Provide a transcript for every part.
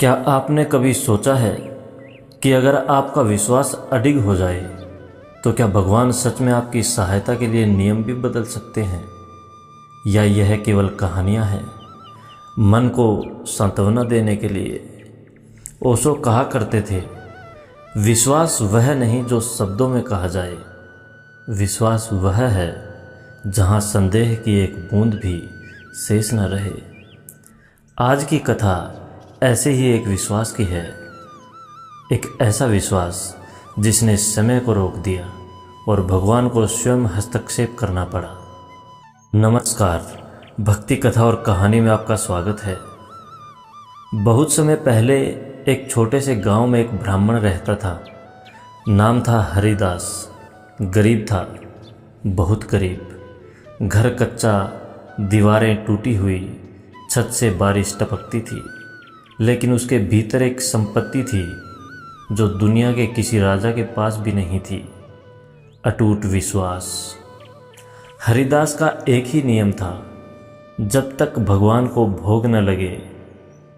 क्या आपने कभी सोचा है कि अगर आपका विश्वास अडिग हो जाए तो क्या भगवान सच में आपकी सहायता के लिए नियम भी बदल सकते हैं, या यह केवल कहानियां हैं मन को सांत्वना देने के लिए। ओशो कहा करते थे, विश्वास वह नहीं जो शब्दों में कहा जाए, विश्वास वह है जहाँ संदेह की एक बूंद भी शेष न रहे। आज की कथा ऐसे ही एक विश्वास की है, एक ऐसा विश्वास जिसने समय को रोक दिया और भगवान को स्वयं हस्तक्षेप करना पड़ा। नमस्कार, भक्ति कथा और कहानी में आपका स्वागत है। बहुत समय पहले एक छोटे से गांव में एक ब्राह्मण रहता था। नाम था हरिदास। गरीब था, बहुत गरीब। घर कच्चा, दीवारें टूटी हुई, छत से बारिश टपकती थी, लेकिन उसके भीतर एक संपत्ति थी जो दुनिया के किसी राजा के पास भी नहीं थी, अटूट विश्वास। हरिदास का एक ही नियम था, जब तक भगवान को भोग न लगे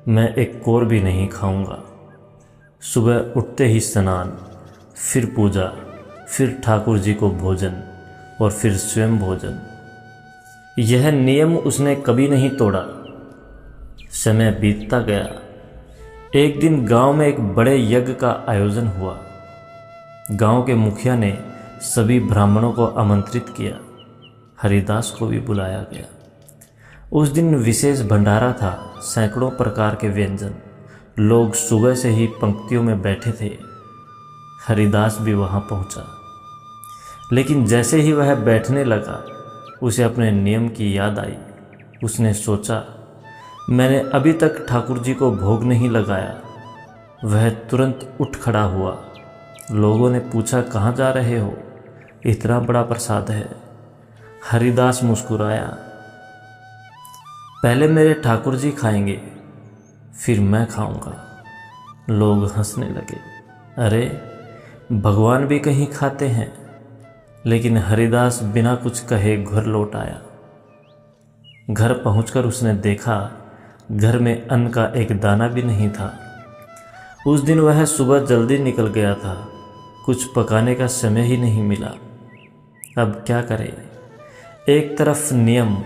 मैं एक कोर भी नहीं खाऊंगा। सुबह उठते ही स्नान, फिर पूजा, फिर ठाकुर जी को भोजन और फिर स्वयं भोजन। यह नियम उसने कभी नहीं तोड़ा। समय बीतता गया। एक दिन गांव में एक बड़े यज्ञ का आयोजन हुआ। गांव के मुखिया ने सभी ब्राह्मणों को आमंत्रित किया। हरिदास को भी बुलाया गया। उस दिन विशेष भंडारा था, सैकड़ों प्रकार के व्यंजन। लोग सुबह से ही पंक्तियों में बैठे थे। हरिदास भी वहां पहुंचा, लेकिन जैसे ही वह बैठने लगा उसे अपने नियम की याद आई। उसने सोचा, मैंने अभी तक ठाकुर जी को भोग नहीं लगाया। वह तुरंत उठ खड़ा हुआ। लोगों ने पूछा, कहाँ जा रहे हो? इतना बड़ा प्रसाद है। हरिदास मुस्कुराया, पहले मेरे ठाकुर जी खाएंगे, फिर मैं खाऊंगा। लोग हंसने लगे। अरे, भगवान भी कहीं खाते हैं। लेकिन हरिदास बिना कुछ कहे घर लौट आया। घर पहुंचकर उसने देखा, घर में अन्न का एक दाना भी नहीं था। उस दिन वह सुबह जल्दी निकल गया था, कुछ पकाने का समय ही नहीं मिला। अब क्या करे? एक तरफ नियम,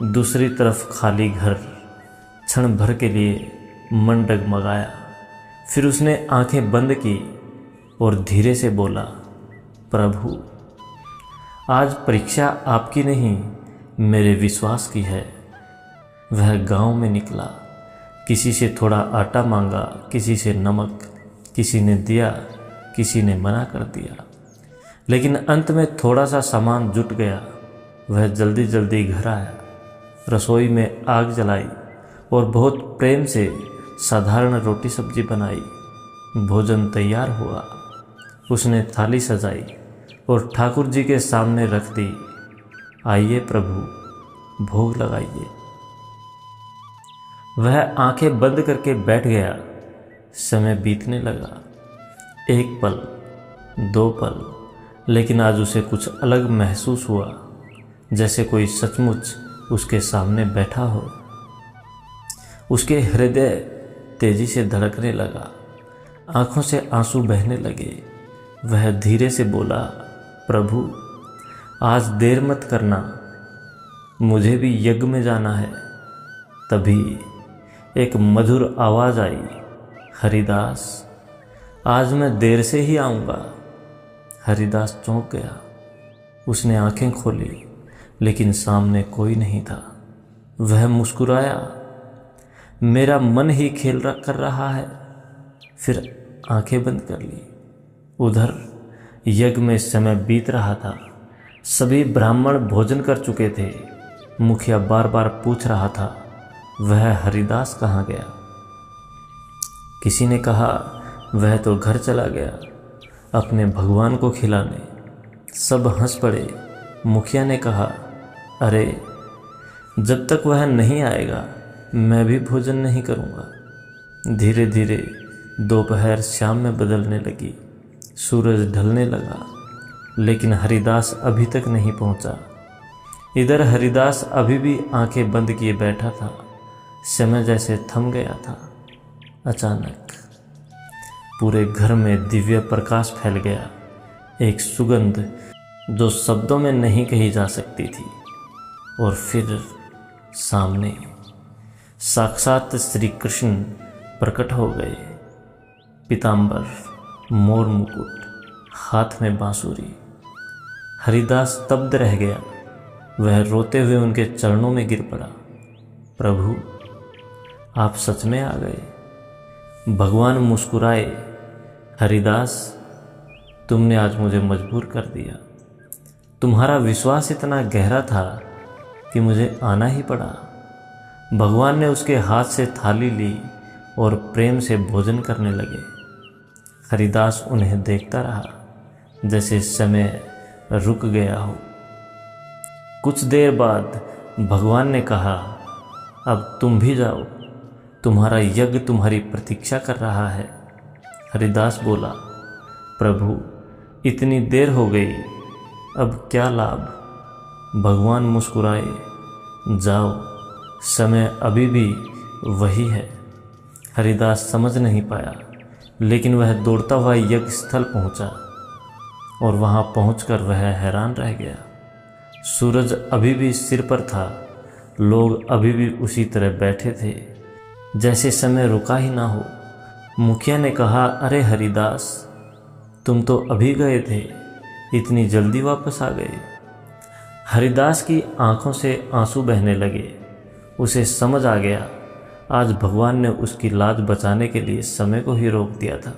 दूसरी तरफ खाली घर। क्षण भर के लिए मन डगमगाया। फिर उसने आंखें बंद की और धीरे से बोला, प्रभु, आज परीक्षा आपकी नहीं, मेरे विश्वास की है। वह गांव में निकला। किसी से थोड़ा आटा मांगा, किसी से नमक। किसी ने दिया, किसी ने मना कर दिया, लेकिन अंत में थोड़ा सा सामान जुट गया। वह जल्दी जल्दी घर आया, रसोई में आग जलाई और बहुत प्रेम से साधारण रोटी सब्जी बनाई। भोजन तैयार हुआ। उसने थाली सजाई और ठाकुर जी के सामने रख दी। आइए प्रभु, भोग लगाइए। वह आंखें बंद करके बैठ गया। समय बीतने लगा। एक पल, दो पल, लेकिन आज उसे कुछ अलग महसूस हुआ, जैसे कोई सचमुच उसके सामने बैठा हो। उसके हृदय तेजी से धड़कने लगा, आंखों से आंसू बहने लगे। वह धीरे से बोला, प्रभु, आज देर मत करना, मुझे भी यज्ञ में जाना है। तभी एक मधुर आवाज़ आई, हरिदास, आज मैं देर से ही आऊँगा। हरिदास चौंक गया। उसने आंखें खोली, लेकिन सामने कोई नहीं था। वह मुस्कुराया, मेरा मन ही खेल कर रहा है। फिर आंखें बंद कर ली। उधर यज्ञ में समय बीत रहा था। सभी ब्राह्मण भोजन कर चुके थे। मुखिया बार बार पूछ रहा था, वह हरिदास कहाँ गया? किसी ने कहा, वह तो घर चला गया अपने भगवान को खिलाने। सब हंस पड़े। मुखिया ने कहा, अरे, जब तक वह नहीं आएगा मैं भी भोजन नहीं करूँगा। धीरे धीरे दोपहर शाम में बदलने लगी। सूरज ढलने लगा, लेकिन हरिदास अभी तक नहीं पहुँचा। इधर हरिदास अभी भी आंखें बंद किए बैठा था। समय जैसे थम गया था। अचानक पूरे घर में दिव्य प्रकाश फैल गया, एक सुगंध जो शब्दों में नहीं कही जा सकती थी। और फिर सामने साक्षात श्री कृष्ण प्रकट हो गए, पीतांबर, मोर मुकुट, हाथ में बांसुरी। हरिदास स्तब्ध रह गया, वह रोते हुए उनके चरणों में गिर पड़ा। प्रभु, आप सच में आ गए। भगवान मुस्कुराए, हरिदास, तुमने आज मुझे मजबूर कर दिया। तुम्हारा विश्वास इतना गहरा था कि मुझे आना ही पड़ा। भगवान ने उसके हाथ से थाली ली और प्रेम से भोजन करने लगे। हरिदास उन्हें देखता रहा, जैसे समय रुक गया हो। कुछ देर बाद भगवान ने कहा, अब तुम भी जाओ, तुम्हारा यज्ञ तुम्हारी प्रतीक्षा कर रहा है। हरिदास बोला, प्रभु, इतनी देर हो गई, अब क्या लाभ। भगवान मुस्कुराए, जाओ, समय अभी भी वही है। हरिदास समझ नहीं पाया, लेकिन वह दौड़ता हुआ यज्ञ स्थल पहुंचा और वहां पहुंचकर वह हैरान रह गया। सूरज अभी भी सिर पर था, लोग अभी भी उसी तरह बैठे थे जैसे समय रुका ही ना हो। मुखिया ने कहा, अरे हरिदास, तुम तो अभी गए थे, इतनी जल्दी वापस आ गए। हरिदास की आंखों से आंसू बहने लगे। उसे समझ आ गया, आज भगवान ने उसकी लाज बचाने के लिए समय को ही रोक दिया था।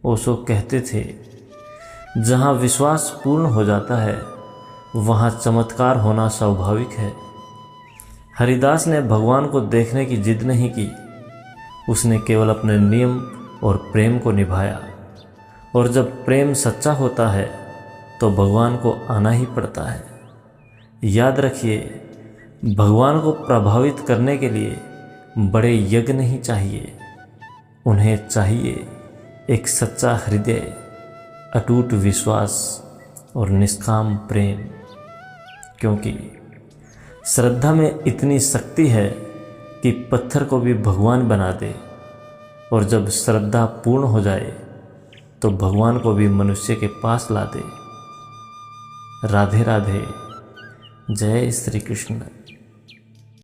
ओशो कहते थे, जहाँ विश्वास पूर्ण हो जाता है वहाँ चमत्कार होना स्वाभाविक है। हरिदास ने भगवान को देखने की जिद नहीं की, उसने केवल अपने नियम और प्रेम को निभाया। और जब प्रेम सच्चा होता है तो भगवान को आना ही पड़ता है। याद रखिए, भगवान को प्रभावित करने के लिए बड़े यज्ञ नहीं चाहिए, उन्हें चाहिए एक सच्चा हृदय, अटूट विश्वास और निष्काम प्रेम। क्योंकि श्रद्धा में इतनी शक्ति है कि पत्थर को भी भगवान बना दे। और जब श्रद्धा पूर्ण हो जाए तो भगवान को भी मनुष्य के पास ला दे। राधे राधे। जय श्री कृष्ण।